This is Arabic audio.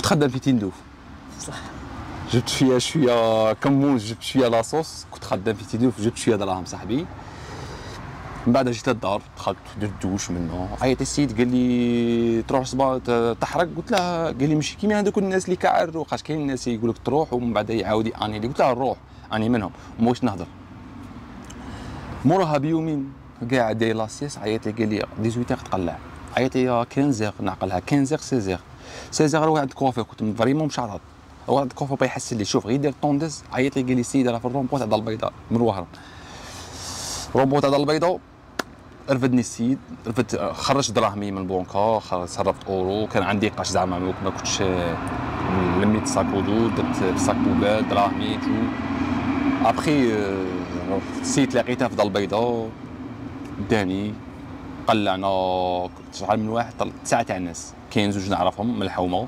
خدام في تندوف صح. جبت فيها شويه كمون، جبت شويه لاصوص، كنت خدام في تندوف، جبت شويه دراهم صاحبي. من بعد جيت للدار دخلت درت دوش منه، عيط السيد قال لي تروح صبا تحرق، قلت له، قال لي ماشي كيما هذوك الناس اللي كاع خاطر كاين الناس يقول لك تروح ومن بعد يعاود اني قلت له نروح اني منهم وما بغيتش نهضر. موراها بيومين قاعد داير لاسيس، عيط لي قال لي 18 تقلع، عيط لي 15 نعقلها 15 16 16 روح عند الكوافير، كنت فريمون مشعرط، روح عند الكوافير باه يحسن لي، شوف غير دير طوندز، عيط لي قال لي السيد راه في الرومبو تاع البيضاء من وهران، رومبو تاع البيضاء. رفدني السيد، خرجت دراهمي من البنكه، صرفت اورو، كان عندي قاش زعما ما كنتش لميت ساكودو، درت ساك بوبال دراهمي تو. ابخي السيد لقيته في دار البيضاء، داني قلعنا شحال من واحد، 9 تاع الناس، كاين زوج نعرفهم من الحومه.